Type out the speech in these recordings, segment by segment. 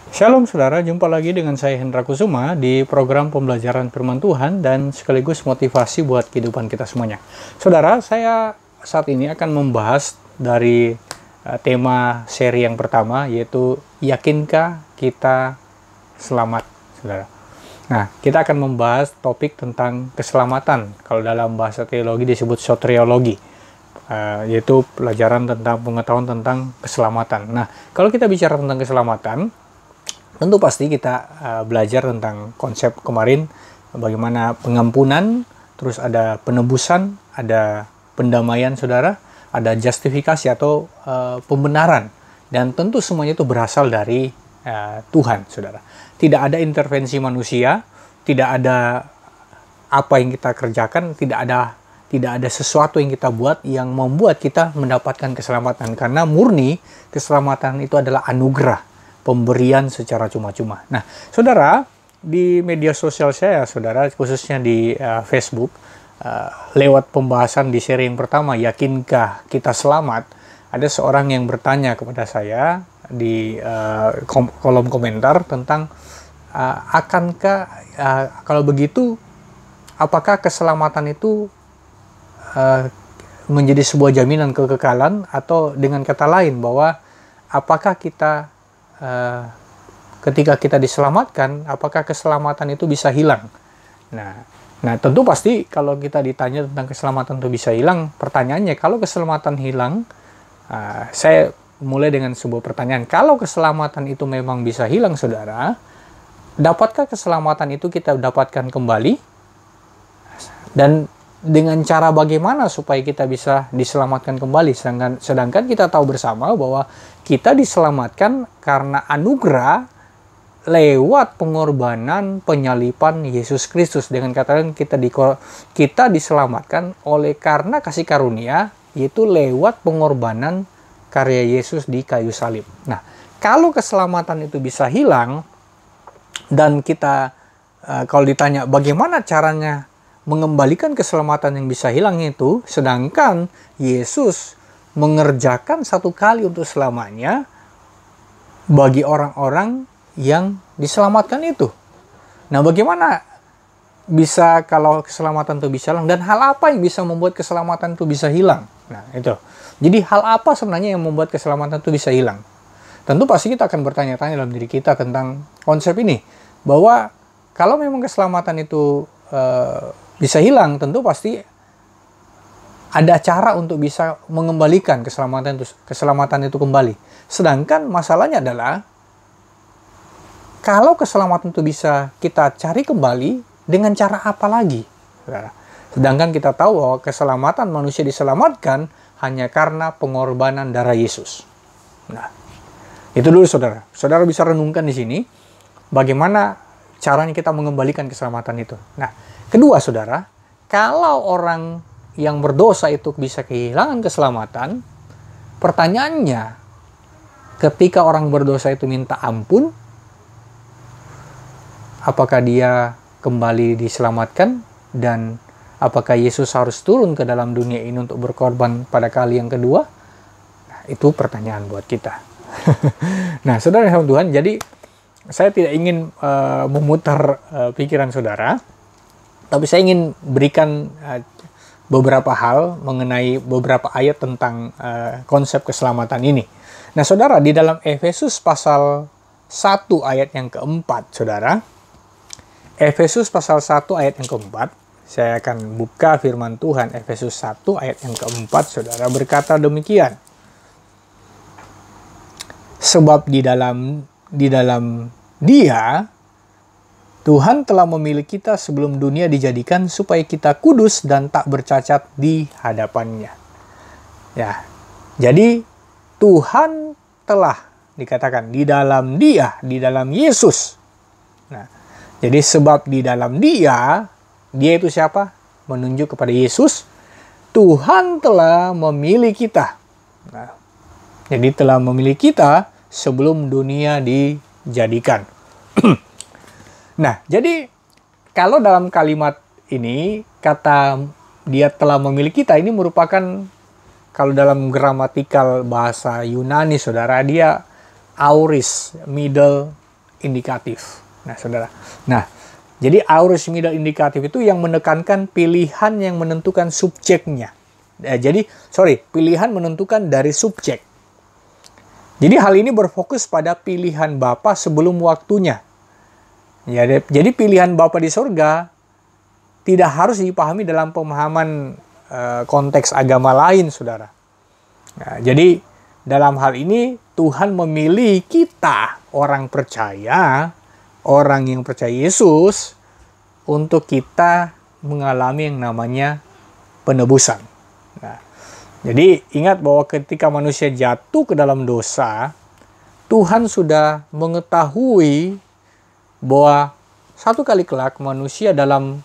Shalom saudara, jumpa lagi dengan saya Hendra Kusuma di program pembelajaran firman Tuhan dan sekaligus motivasi buat kehidupan kita semuanya. Saudara, saya saat ini akan membahas dari tema seri yang pertama, yaitu yakinkah kita selamat, saudara. Nah, kita akan membahas topik tentang keselamatan. Kalau dalam bahasa teologi disebut soteriologi, yaitu pelajaran tentang pengetahuan tentang keselamatan. Nah, kalau kita bicara tentang keselamatan, tentu pasti kita belajar tentang konsep kemarin, bagaimana pengampunan, terus ada penebusan, ada pendamaian saudara, ada justifikasi atau pembenaran. Dan tentu semuanya itu berasal dari Tuhan saudara. Tidak ada intervensi manusia, tidak ada apa yang kita kerjakan, tidak ada sesuatu yang kita buat yang membuat kita mendapatkan keselamatan. Karena murni keselamatan itu adalah anugerah, pemberian secara cuma-cuma. Nah, saudara, di media sosial saya, saudara, khususnya di Facebook, lewat pembahasan di seri yang pertama, yakinkah kita selamat, ada seorang yang bertanya kepada saya di kolom komentar tentang akankah, kalau begitu, apakah keselamatan itu menjadi sebuah jaminan kekekalan, atau dengan kata lain bahwa apakah kita ketika kita diselamatkan, apakah keselamatan itu bisa hilang? Nah, tentu pasti kalau kita ditanya tentang keselamatan itu bisa hilang, pertanyaannya kalau keselamatan hilang, saya mulai dengan sebuah pertanyaan. Kalau keselamatan itu memang bisa hilang, saudara, dapatkah keselamatan itu kita dapatkan kembali? Dan dengan cara bagaimana supaya kita bisa diselamatkan kembali? Sedangkan kita tahu bersama bahwa kita diselamatkan karena anugerah lewat pengorbanan penyalipan Yesus Kristus. Dengan kata lain, kita diselamatkan oleh karena kasih karunia, yaitu lewat pengorbanan karya Yesus di kayu salib. Nah, kalau keselamatan itu bisa hilang, dan kita kalau ditanya bagaimana caranya mengembalikan keselamatan yang bisa hilang itu, sedangkan Yesus mengerjakan satu kali untuk selamanya bagi orang-orang yang diselamatkan itu. Nah, bagaimana bisa kalau keselamatan itu bisa hilang, dan hal apa yang bisa membuat keselamatan itu bisa hilang? Nah, itu. Jadi hal apa sebenarnya yang membuat keselamatan itu bisa hilang? Tentu pasti kita akan bertanya-tanya dalam diri kita tentang konsep ini, bahwa kalau memang keselamatan itu bisa hilang, tentu pasti ada cara untuk bisa mengembalikan keselamatan itu kembali. Sedangkan masalahnya adalah, kalau keselamatan itu bisa kita cari kembali, dengan cara apa lagi? Sedangkan kita tahu bahwa keselamatan manusia diselamatkan hanya karena pengorbanan darah Yesus. Nah, itu dulu saudara. Saudara bisa renungkan di sini, bagaimana caranya kita mengembalikan keselamatan itu. Nah, kedua saudara, kalau orang yang berdosa itu bisa kehilangan keselamatan, pertanyaannya, ketika orang berdosa itu minta ampun, apakah dia kembali diselamatkan? Dan apakah Yesus harus turun ke dalam dunia ini untuk berkorban pada kali yang kedua? Nah, itu pertanyaan buat kita. Nah, saudara yang sama Tuhan, jadi saya tidak ingin memutar pikiran saudara, tapi saya ingin berikan beberapa hal mengenai beberapa ayat tentang konsep keselamatan ini. Nah, saudara, di dalam Efesus pasal 1 ayat yang keempat, saudara. Efesus pasal 1 ayat yang keempat, saya akan buka firman Tuhan. Efesus 1 ayat yang keempat, saudara, berkata demikian. Sebab di dalam Dia, Tuhan telah memilih kita sebelum dunia dijadikan supaya kita kudus dan tak bercacat di hadapannya. Ya, jadi Tuhan telah dikatakan di dalam Dia, di dalam Yesus. Nah, jadi sebab di dalam Dia itu siapa? Menunjuk kepada Yesus. Tuhan telah memilih kita. Nah, jadi telah memilih kita sebelum dunia dijadikan. Nah, jadi kalau dalam kalimat ini, kata dia telah memilih kita, ini merupakan, kalau dalam gramatikal bahasa Yunani, saudara, dia auris, middle indikatif. Nah, saudara. Nah, jadi aorist middle indikatif itu yang menekankan pilihan yang menentukan subjeknya. Pilihan menentukan dari subjek. Jadi hal ini berfokus pada pilihan Bapa sebelum waktunya. Ya, jadi pilihan Bapa di surga tidak harus dipahami dalam pemahaman konteks agama lain, saudara. Nah, jadi dalam hal ini Tuhan memilih kita, orang percaya, orang yang percaya Yesus, untuk kita mengalami yang namanya penebusan. Nah, jadi ingat bahwa ketika manusia jatuh ke dalam dosa, Tuhan sudah mengetahui bahwa satu kali kelak manusia dalam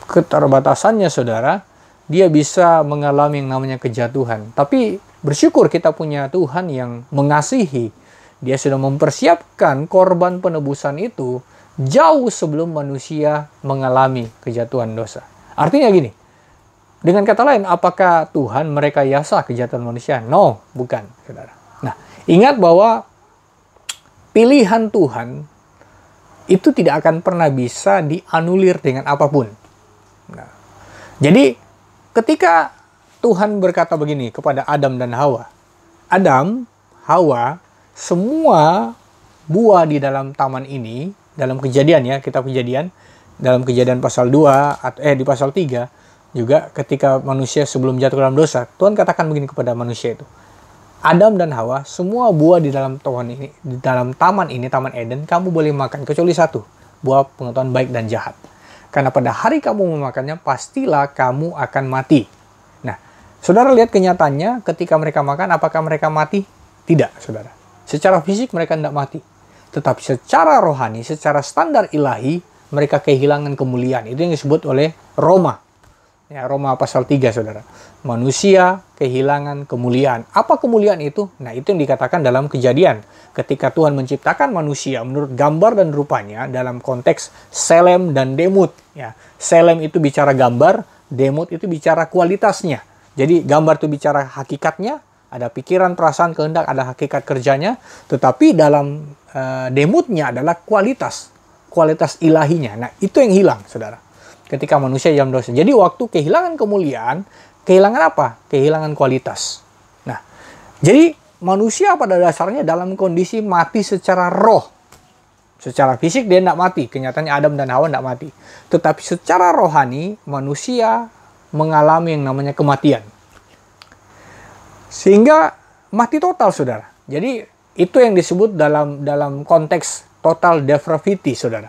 keterbatasannya, saudara, dia bisa mengalami yang namanya kejatuhan. Tapi bersyukur kita punya Tuhan yang mengasihi. Dia sudah mempersiapkan korban penebusan itu jauh sebelum manusia mengalami kejatuhan dosa. Artinya gini, dengan kata lain, apakah Tuhan merekayasa kejahatan manusia? No, bukan, saudara. Nah, ingat bahwa pilihan Tuhan itu tidak akan pernah bisa dianulir dengan apapun. Nah, jadi ketika Tuhan berkata begini kepada Adam dan Hawa, Adam, Hawa, semua buah di dalam taman ini, dalam Kejadian ya, kitab Kejadian, dalam Kejadian pasal 2, di pasal 3, juga ketika manusia sebelum jatuh ke dalam dosa, Tuhan katakan begini kepada manusia itu, Adam dan Hawa, semua buah di dalam taman ini, Taman Eden, kamu boleh makan, kecuali satu, buah pengetahuan baik dan jahat. Karena pada hari kamu memakannya, pastilah kamu akan mati. Nah, saudara lihat kenyataannya ketika mereka makan, apakah mereka mati? Tidak, saudara. Secara fisik mereka tidak mati. Tetapi secara rohani, secara standar ilahi, mereka kehilangan kemuliaan. Itu yang disebut oleh Roma. Ya, Roma pasal 3, saudara. Manusia kehilangan kemuliaan. Apa kemuliaan itu? Nah, itu yang dikatakan dalam Kejadian. Ketika Tuhan menciptakan manusia menurut gambar dan rupanya dalam konteks Selem dan Demut. Ya, Selem itu bicara gambar, Demut itu bicara kualitasnya. Jadi gambar itu bicara hakikatnya, ada pikiran, perasaan, kehendak, ada hakikat kerjanya. Tetapi dalam Demutnya adalah kualitas ilahinya. Nah, itu yang hilang, saudara. Ketika manusia dalam dosa. Jadi waktu kehilangan kemuliaan, kehilangan apa? Kehilangan kualitas. Nah, jadi manusia pada dasarnya dalam kondisi mati secara roh. Secara fisik dia tidak mati. Kenyataannya Adam dan Hawa tidak mati. Tetapi secara rohani, manusia mengalami yang namanya kematian. Sehingga mati total, saudara. Jadi itu yang disebut dalam konteks total depravity, saudara.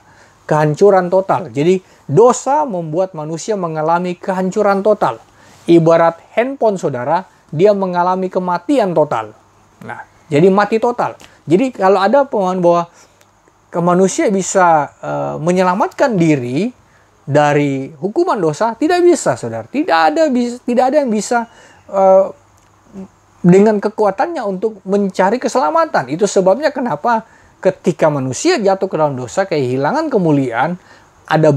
Kehancuran total. Jadi dosa membuat manusia mengalami kehancuran total. Ibarat handphone, saudara, dia mengalami kematian total. Nah, jadi mati total. Jadi kalau ada pemahaman bahwa manusia bisa menyelamatkan diri dari hukuman dosa, tidak bisa, saudara. Tidak ada yang bisa dengan kekuatannya untuk mencari keselamatan. Itu sebabnya kenapa ketika manusia jatuh ke dalam dosa, kehilangan kemuliaan, ada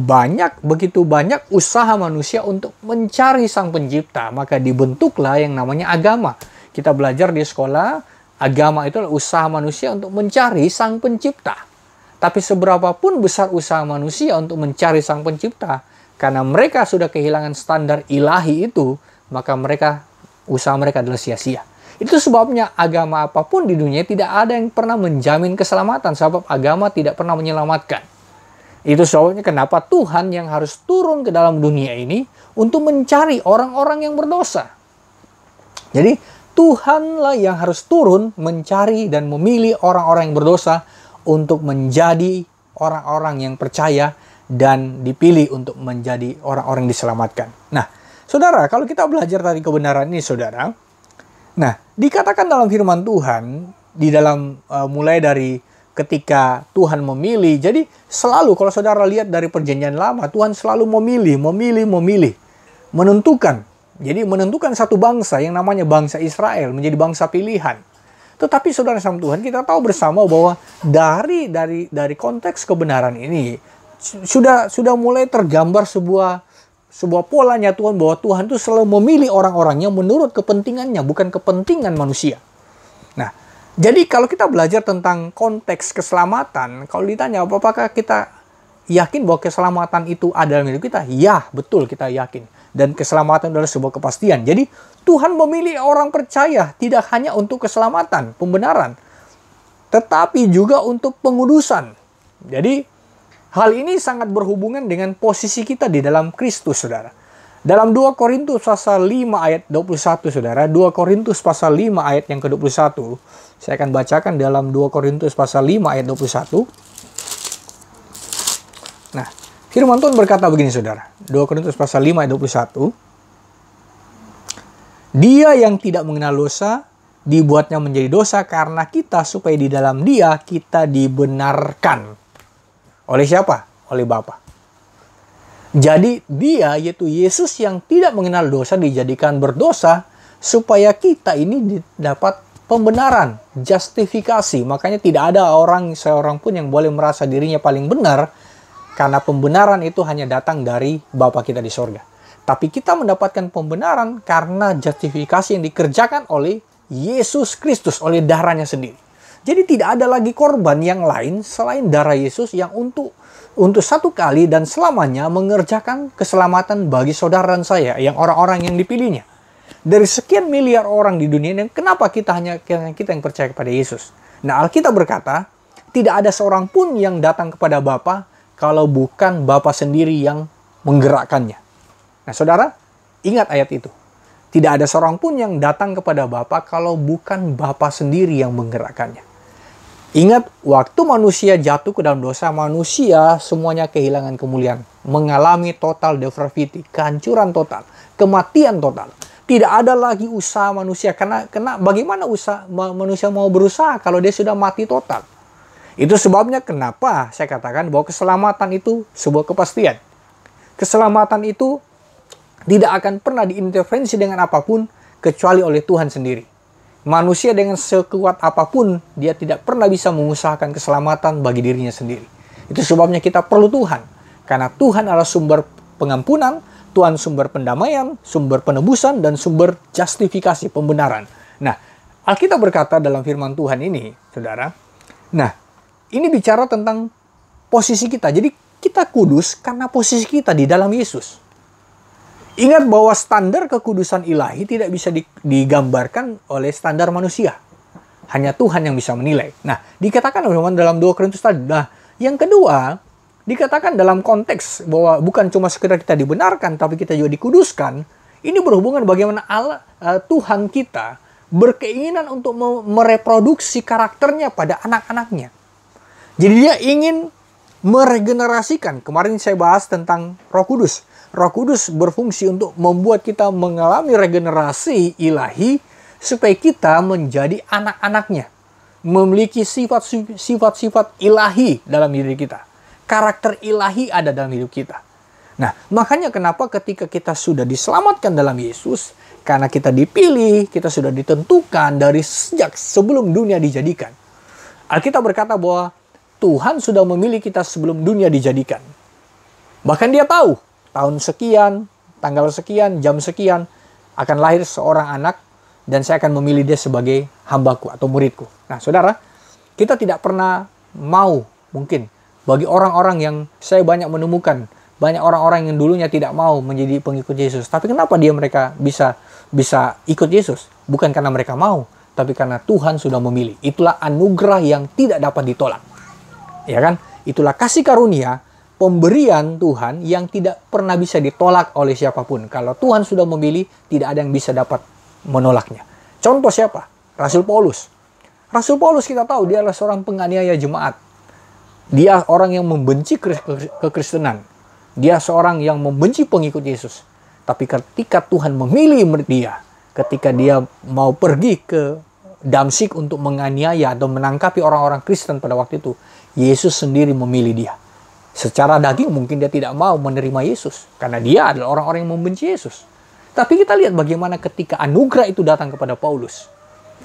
begitu banyak usaha manusia untuk mencari Sang Pencipta. Maka dibentuklah yang namanya agama. Kita belajar di sekolah, agama itu adalah usaha manusia untuk mencari Sang Pencipta. Tapi seberapapun besar usaha manusia untuk mencari Sang Pencipta, karena mereka sudah kehilangan standar ilahi itu, maka usaha mereka adalah sia-sia. Itu sebabnya agama apapun di dunia tidak ada yang pernah menjamin keselamatan, sebab agama tidak pernah menyelamatkan. Itu sebabnya kenapa Tuhan yang harus turun ke dalam dunia ini untuk mencari orang-orang yang berdosa. Jadi Tuhanlah yang harus turun mencari dan memilih orang-orang yang berdosa untuk menjadi orang-orang yang percaya dan dipilih untuk menjadi orang-orang yang diselamatkan. Nah, saudara, kalau kita belajar dari kebenaran ini, saudara, nah, dikatakan dalam firman Tuhan, di dalam mulai dari ketika Tuhan memilih, jadi selalu kalau saudara lihat dari perjanjian lama, Tuhan selalu memilih, menentukan. Jadi menentukan satu bangsa yang namanya bangsa Israel menjadi bangsa pilihan. Tetapi saudara sama Tuhan, kita tahu bersama bahwa dari konteks kebenaran ini sudah mulai tergambar sebuah polanya Tuhan, bahwa Tuhan itu selalu memilih orang-orangnya menurut kepentingannya, bukan kepentingan manusia. Nah, Jadi kalau kita belajar tentang konteks keselamatan, kalau ditanya apakah kita yakin bahwa keselamatan itu ada dalam hidup kita? Ya, betul kita yakin. Dan keselamatan adalah sebuah kepastian. Jadi Tuhan memilih orang percaya tidak hanya untuk keselamatan, pembenaran, tetapi juga untuk pengudusan. Jadi hal ini sangat berhubungan dengan posisi kita di dalam Kristus, saudara. Dalam 2 Korintus pasal 5 ayat 21, saudara. 2 Korintus pasal 5 ayat yang ke-21. Saya akan bacakan dalam 2 Korintus pasal 5 ayat 21. Nah, firman Tuhan berkata begini, saudara. 2 Korintus pasal 5 ayat 21. Dia yang tidak mengenal dosa, dibuatnya menjadi dosa karena kita, supaya di dalam dia kita dibenarkan. Oleh siapa? Oleh Bapa. Jadi dia, yaitu Yesus yang tidak mengenal dosa, dijadikan berdosa supaya kita ini dapat pembenaran, justifikasi. Makanya tidak ada seorang pun yang boleh merasa dirinya paling benar, karena pembenaran itu hanya datang dari Bapa kita di sorga. Tapi kita mendapatkan pembenaran karena justifikasi yang dikerjakan oleh Yesus Kristus, oleh darahnya sendiri. Jadi tidak ada lagi korban yang lain selain darah Yesus yang untuk satu kali dan selamanya mengerjakan keselamatan bagi saudara dan saya, yang orang-orang yang dipilihnya. Dari sekian miliar orang di dunia ini, kenapa kita yang percaya kepada Yesus? Nah, Alkitab berkata, tidak ada seorang pun yang datang kepada Bapa kalau bukan Bapa sendiri yang menggerakkannya. Nah, saudara, ingat ayat itu. Tidak ada seorang pun yang datang kepada Bapa kalau bukan Bapa sendiri yang menggerakkannya. Ingat, waktu manusia jatuh ke dalam dosa, manusia semuanya kehilangan kemuliaan. Mengalami total depravity, kehancuran total, kematian total. Tidak ada lagi usaha manusia. Karena bagaimana manusia mau berusaha kalau dia sudah mati total? Itu sebabnya kenapa saya katakan bahwa keselamatan itu sebuah kepastian. Keselamatan itu tidak akan pernah diintervensi dengan apapun kecuali oleh Tuhan sendiri. Manusia dengan sekuat apapun, dia tidak pernah bisa mengusahakan keselamatan bagi dirinya sendiri. Itu sebabnya kita perlu Tuhan. Karena Tuhan adalah sumber pengampunan, Tuhan sumber pendamaian, sumber penebusan, dan sumber justifikasi, pembenaran. Nah, Alkitab berkata dalam firman Tuhan ini, saudara. Nah, ini bicara tentang posisi kita. Jadi kita kudus karena posisi kita di dalam Yesus. Ingat bahwa standar kekudusan ilahi tidak bisa digambarkan oleh standar manusia. Hanya Tuhan yang bisa menilai. Nah, dikatakan dalam 2 Korintus tadi. Nah, yang kedua, dikatakan dalam konteks bahwa bukan cuma sekedar kita dibenarkan, tapi kita juga dikuduskan. Ini berhubungan bagaimana Tuhan kita berkeinginan untuk mereproduksi karakternya pada anak-anaknya. Jadi dia ingin meregenerasikan. Kemarin saya bahas tentang Roh Kudus. Roh Kudus berfungsi untuk membuat kita mengalami regenerasi ilahi supaya kita menjadi anak-anaknya. Memiliki sifat-sifat ilahi dalam diri kita. Karakter ilahi ada dalam hidup kita. Nah, makanya kenapa ketika kita sudah diselamatkan dalam Yesus, karena kita dipilih, kita sudah ditentukan dari sejak sebelum dunia dijadikan. Alkitab berkata bahwa Tuhan sudah memilih kita sebelum dunia dijadikan. Bahkan dia tahu tahun sekian, tanggal sekian, jam sekian, akan lahir seorang anak, dan saya akan memilih dia sebagai hambaku atau muridku. Nah, saudara, kita tidak pernah mau, mungkin, bagi orang-orang yang saya banyak menemukan, banyak orang-orang yang dulunya tidak mau menjadi pengikut Yesus. Tapi kenapa mereka bisa ikut Yesus? Bukan karena mereka mau, tapi karena Tuhan sudah memilih. Itulah anugerah yang tidak dapat ditolak. Ya kan? Itulah kasih karunia, pemberian Tuhan yang tidak pernah bisa ditolak oleh siapapun. Kalau Tuhan sudah memilih, tidak ada yang bisa dapat menolaknya. Contoh siapa? Rasul Paulus. Rasul Paulus kita tahu dia adalah seorang penganiaya jemaat. Dia orang yang membenci kekristenan. Dia seorang yang membenci pengikut Yesus. Tapi ketika Tuhan memilih dia, ketika dia mau pergi ke Damsyik untuk menganiaya atau menangkapi orang-orang Kristen pada waktu itu, Yesus sendiri memilih dia. Secara daging mungkin dia tidak mau menerima Yesus. Karena dia adalah orang-orang yang membenci Yesus. Tapi kita lihat bagaimana ketika anugerah itu datang kepada Paulus.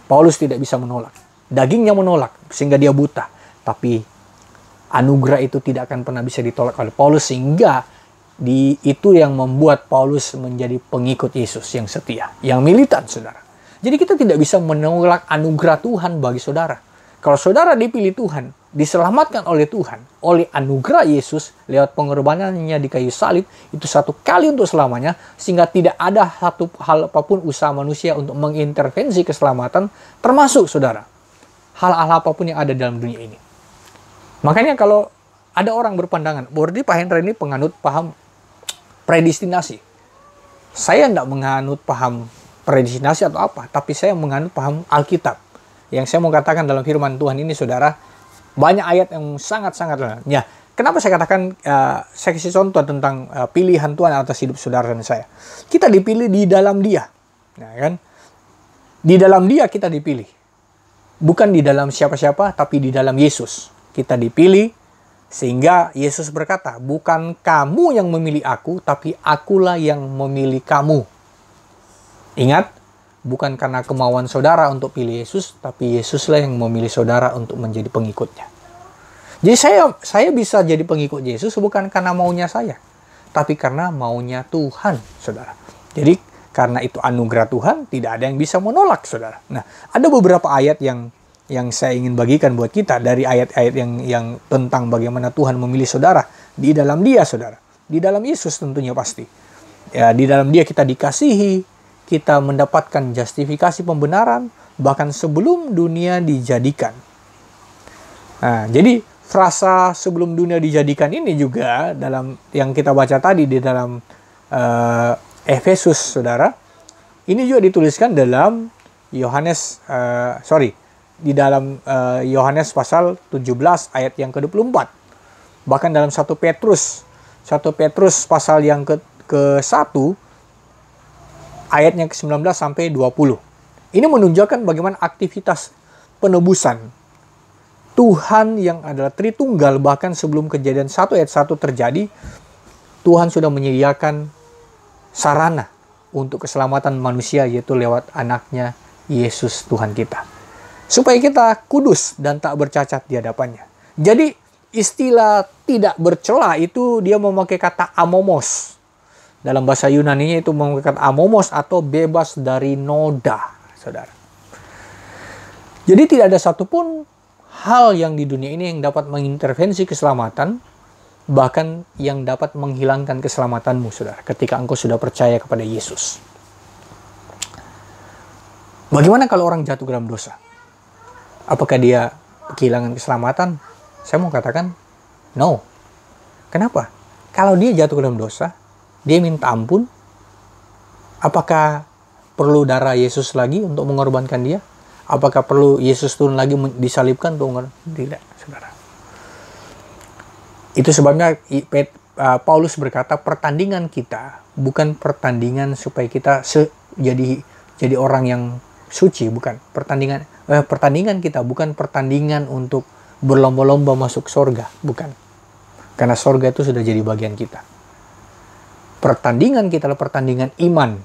Paulus tidak bisa menolak. Dagingnya menolak sehingga dia buta. Tapi anugerah itu tidak akan pernah bisa ditolak oleh Paulus. Sehingga itu yang membuat Paulus menjadi pengikut Yesus yang setia. Yang militan, saudara. Jadi kita tidak bisa menolak anugerah Tuhan bagi saudara. Kalau saudara dipilih Tuhan, diselamatkan oleh Tuhan, oleh anugerah Yesus lewat pengorbanannya di kayu salib, itu satu kali untuk selamanya, sehingga tidak ada satu hal apapun usaha manusia untuk mengintervensi keselamatan, termasuk saudara, hal-hal apapun yang ada dalam dunia ini. Makanya kalau ada orang berpandangan, berarti Pak Hendra ini penganut paham predestinasi. Saya tidak menganut paham predestinasi atau apa, tapi saya menganut paham Alkitab. Yang saya mau katakan dalam firman Tuhan ini, saudara, banyak ayat yang sangat-sangat. Ya, kenapa saya katakan, saya kasih contoh tentang pilihan Tuhan atas hidup saudara dan saya. Kita dipilih di dalam Dia, ya kan? Di dalam Dia kita dipilih, bukan di dalam siapa-siapa, tapi di dalam Yesus kita dipilih, sehingga Yesus berkata, bukan kamu yang memilih aku, tapi akulah yang memilih kamu. Ingat, bukan karena kemauan saudara untuk pilih Yesus, tapi Yesuslah yang memilih saudara untuk menjadi pengikutnya. Jadi saya bisa jadi pengikut Yesus bukan karena maunya saya, tapi karena maunya Tuhan, saudara. Jadi karena itu anugerah Tuhan, tidak ada yang bisa menolak, saudara. Nah, ada beberapa ayat yang saya ingin bagikan buat kita dari ayat-ayat yang tentang bagaimana Tuhan memilih saudara di dalam Dia, saudara. Di dalam Yesus tentunya pasti. Ya, di dalam Dia kita dikasihi, kita mendapatkan justifikasi pembenaran bahkan sebelum dunia dijadikan. Nah, jadi frasa sebelum dunia dijadikan ini juga dalam yang kita baca tadi di dalam Efesus, saudara. Ini juga dituliskan dalam di dalam Yohanes pasal 17 ayat yang ke-24. Bahkan dalam 1 Petrus pasal yang ke-1 ayatnya ke-19 sampai 20. Ini menunjukkan bagaimana aktivitas penebusan Tuhan yang adalah Tritunggal. Bahkan sebelum kejadian 1 ayat 1 terjadi, Tuhan sudah menyediakan sarana untuk keselamatan manusia, yaitu lewat anaknya Yesus Tuhan kita, supaya kita kudus dan tak bercacat di hadapannya. Jadi istilah tidak bercela itu dia memakai kata amomos. Dalam bahasa Yunani itu memakai kata amomos atau bebas dari noda, saudara. Jadi tidak ada satupun hal yang di dunia ini yang dapat mengintervensi keselamatan, bahkan yang dapat menghilangkan keselamatanmu, saudara, ketika engkau sudah percaya kepada Yesus. Bagaimana kalau orang jatuh ke dalam dosa? Apakah dia kehilangan keselamatan? Saya mau katakan, no. Kenapa? Kalau dia jatuh ke dalam dosa, dia minta ampun, apakah perlu darah Yesus lagi untuk mengorbankan dia? Apakah perlu Yesus turun lagi disalibkan untuk mengorbankan? Tidak, saudara. Itu sebabnya Paulus berkata, pertandingan kita bukan pertandingan supaya kita jadi orang yang suci, bukan. Pertandingan kita bukan pertandingan untuk berlomba-lomba masuk surga, bukan. Karena surga itu sudah jadi bagian kita. Pertandingan kita adalah pertandingan iman.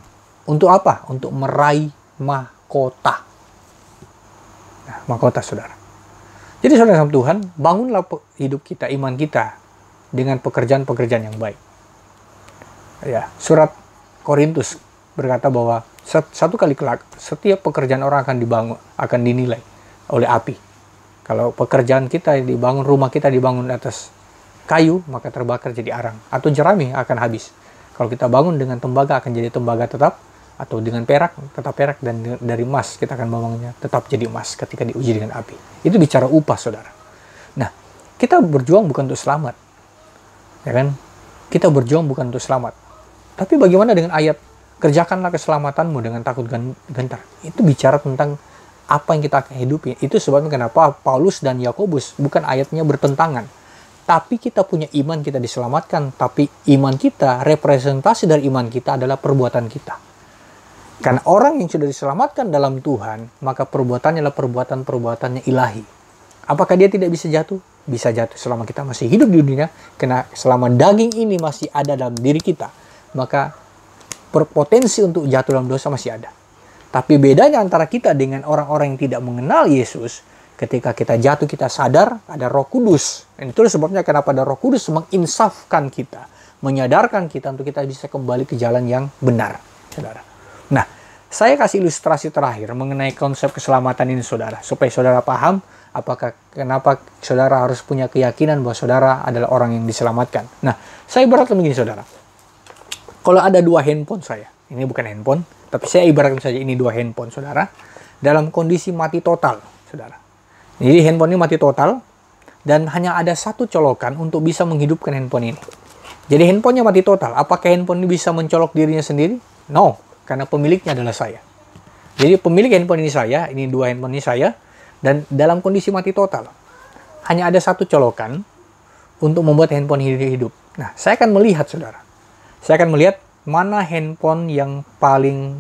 Untuk apa? Untuk meraih mahkota. Nah, mahkota, saudara. Jadi saudara sama Tuhan, bangunlah hidup kita, iman kita dengan pekerjaan-pekerjaan yang baik. Ya, surat Korintus berkata bahwa satu kali kelak setiap pekerjaan orang akan dinilai oleh api. Kalau pekerjaan kita dibangun, rumah kita dibangun atas kayu, maka terbakar jadi arang, atau jerami akan habis. Kalau kita bangun dengan tembaga, akan jadi tembaga tetap, atau dengan perak, tetap perak, dan dari emas kita akan bangunnya tetap jadi emas ketika diuji dengan api. Itu bicara upah, saudara. Nah, kita berjuang bukan untuk selamat, ya kan? Kita berjuang bukan untuk selamat. Tapi bagaimana dengan ayat kerjakanlah keselamatanmu dengan takut gentar? Itu bicara tentang apa yang kita akan hidupi. Itu sebabnya kenapa Paulus dan Yakobus bukan ayatnya bertentangan. Tapi kita punya iman, kita diselamatkan. Tapi iman kita, representasi dari iman kita adalah perbuatan kita. Karena orang yang sudah diselamatkan dalam Tuhan, maka perbuatannya adalah perbuatan-perbuatannya ilahi. Apakah dia tidak bisa jatuh? Bisa jatuh selama kita masih hidup di dunia. Karena selama daging ini masih ada dalam diri kita, maka berpotensi untuk jatuh dalam dosa masih ada. Tapi bedanya antara kita dengan orang-orang yang tidak mengenal Yesus, ketika kita jatuh, kita sadar ada Roh Kudus. Dan itu sebabnya kenapa ada Roh Kudus menginsafkan kita, menyadarkan kita untuk kita bisa kembali ke jalan yang benar, saudara. Nah, Saya kasih ilustrasi terakhir mengenai konsep keselamatan ini saudara, supaya saudara paham kenapa saudara harus punya keyakinan bahwa saudara adalah orang yang diselamatkan. Nah, saya ibaratkan begini saudara. Kalau ada dua handphone saya, ini bukan handphone, tapi saya ibaratkan saja ini dua handphone saudara, dalam kondisi mati total saudara. Jadi handphone ini mati total, dan hanya ada satu colokan untuk bisa menghidupkan handphone ini. Jadi handphonenya mati total. Apakah handphone ini bisa mencolok dirinya sendiri? No, karena pemiliknya adalah saya. Jadi pemilik handphone ini saya, ini dua handphone ini saya, dan dalam kondisi mati total. Hanya ada satu colokan untuk membuat handphone ini hidup. Nah, saya akan melihat saudara. Saya akan melihat mana handphone yang paling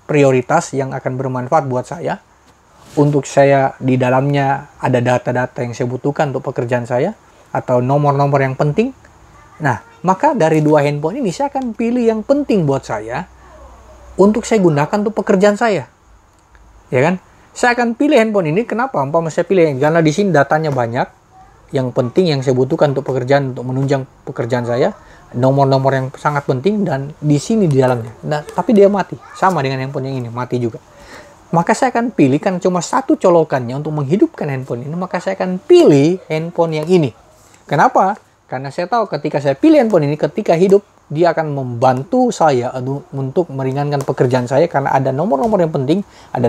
prioritas, yang akan bermanfaat buat saya. Untuk saya di dalamnya ada data-data yang saya butuhkan untuk pekerjaan saya, atau nomor-nomor yang penting. Nah, maka dari dua handphone ini saya akan pilih yang penting buat saya untuk saya gunakan untuk pekerjaan saya. Ya kan? Saya akan pilih handphone ini, kenapa? Umpama saya pilih, karena di sini datanya banyak, yang penting yang saya butuhkan untuk pekerjaan, untuk menunjang pekerjaan saya, nomor-nomor yang sangat penting, dan di sini di dalamnya. Nah, tapi dia mati, sama dengan handphone yang ini, mati juga. Maka saya akan pilih, kan cuma satu colokannya untuk menghidupkan handphone ini, maka saya akan pilih handphone yang ini. Kenapa? Karena saya tahu ketika saya pilih handphone ini, ketika hidup, dia akan membantu saya untuk meringankan pekerjaan saya, karena ada nomor-nomor yang penting, ada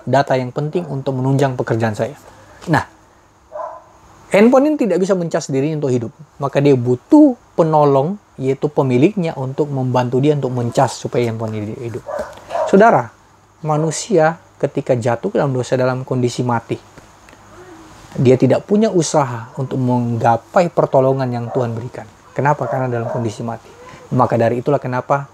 data yang penting untuk menunjang pekerjaan saya. Nah, handphone ini tidak bisa mencas diri untuk hidup, maka dia butuh penolong, yaitu pemiliknya, untuk membantu dia untuk mencas supaya handphone ini hidup. Saudara, manusia ketika jatuh dalam dosa, dalam kondisi mati, dia tidak punya usaha untuk menggapai pertolongan yang Tuhan berikan. Kenapa? Karena dalam kondisi mati. Maka dari itulah kenapa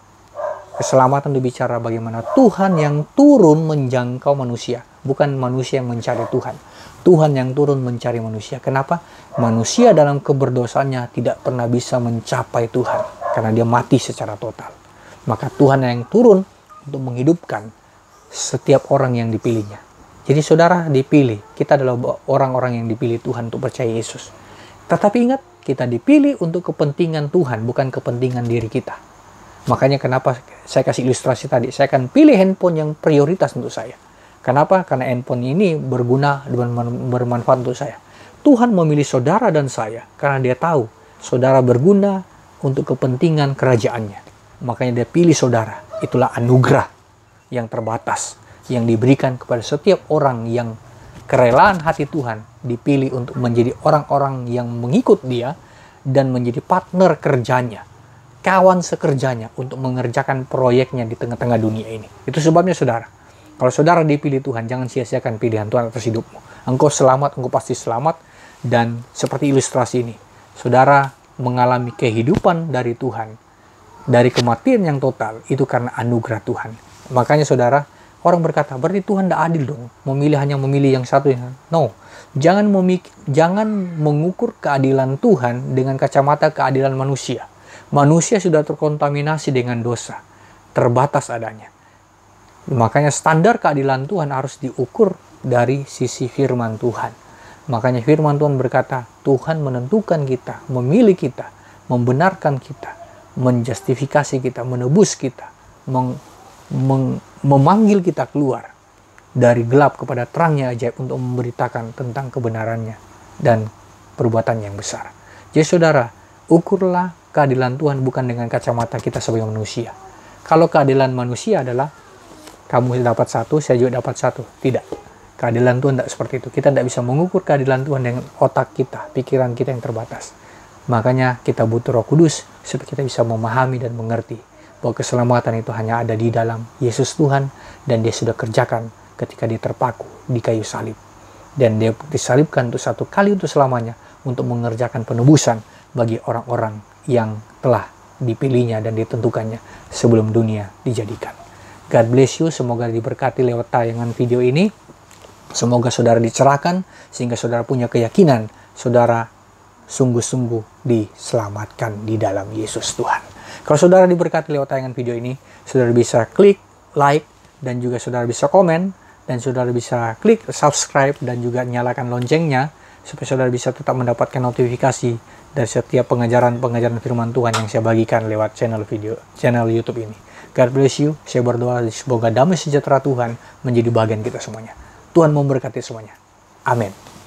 keselamatan berbicara bagaimana Tuhan yang turun menjangkau manusia, bukan manusia yang mencari Tuhan. Tuhan yang turun mencari manusia. Kenapa? Manusia dalam keberdosaannya tidak pernah bisa mencapai Tuhan, karena dia mati secara total. Maka Tuhan yang turun untuk menghidupkan setiap orang yang dipilihnya. Jadi saudara dipilih, kita adalah orang-orang yang dipilih Tuhan untuk percaya Yesus. Tetapi ingat, kita dipilih untuk kepentingan Tuhan, bukan kepentingan diri kita. Makanya kenapa saya kasih ilustrasi tadi, saya akan pilih handphone yang prioritas untuk saya. Kenapa? Karena handphone ini berguna dan bermanfaat untuk saya. Tuhan memilih saudara dan saya karena dia tahu saudara berguna untuk kepentingan kerajaannya. Makanya dia pilih saudara. Itulah anugerah yang terbatas yang diberikan kepada setiap orang yang kerelaan hati Tuhan dipilih untuk menjadi orang-orang yang mengikut dia dan menjadi partner kerjanya, kawan sekerjanya untuk mengerjakan proyeknya di tengah-tengah dunia ini. Itu sebabnya saudara, kalau saudara dipilih Tuhan, jangan sia-siakan pilihan Tuhan atas hidupmu. Engkau selamat, engkau pasti selamat. Dan seperti ilustrasi ini, saudara mengalami kehidupan dari Tuhan, dari kematian yang total, itu karena anugerah Tuhan. Makanya saudara, orang berkata, berarti Tuhan tidak adil dong, hanya memilih yang satu. No, jangan mengukur keadilan Tuhan dengan kacamata keadilan manusia. Manusia sudah terkontaminasi dengan dosa, terbatas adanya. Makanya standar keadilan Tuhan harus diukur dari sisi firman Tuhan. Makanya firman Tuhan berkata, Tuhan menentukan kita, memilih kita, membenarkan kita, menjustifikasi kita, menebus kita, memanggil kita keluar dari gelap kepada terangnya ajaib untuk memberitakan tentang kebenarannya dan perbuatan yang besar. Jadi saudara, ukurlah keadilan Tuhan bukan dengan kacamata kita sebagai manusia. Kalau keadilan manusia adalah kamu dapat satu, saya juga dapat satu. Tidak. Keadilan Tuhan tidak seperti itu. Kita tidak bisa mengukur keadilan Tuhan dengan otak kita, pikiran kita yang terbatas. Makanya kita butuh Roh Kudus supaya kita bisa memahami dan mengerti bahwa keselamatan itu hanya ada di dalam Yesus Tuhan, dan dia sudah kerjakan ketika dia terpaku di kayu salib. Dan dia disalibkan untuk satu kali untuk selamanya, untuk mengerjakan penebusan bagi orang-orang yang telah dipilihnya dan ditentukannya sebelum dunia dijadikan. God bless you, semoga diberkati lewat tayangan video ini. Semoga saudara dicerahkan, sehingga saudara punya keyakinan, saudara sungguh-sungguh diselamatkan di dalam Yesus Tuhan. Kalau saudara diberkati lewat tayangan video ini, saudara bisa klik like, dan juga saudara bisa komen, dan saudara bisa klik subscribe, dan juga nyalakan loncengnya, supaya saudara bisa tetap mendapatkan notifikasi dari setiap pengajaran firman Tuhan yang saya bagikan lewat channel YouTube ini. God bless you. Saya berdoa semoga damai sejahtera Tuhan menjadi bagian kita semuanya. Tuhan memberkati semuanya. Amin.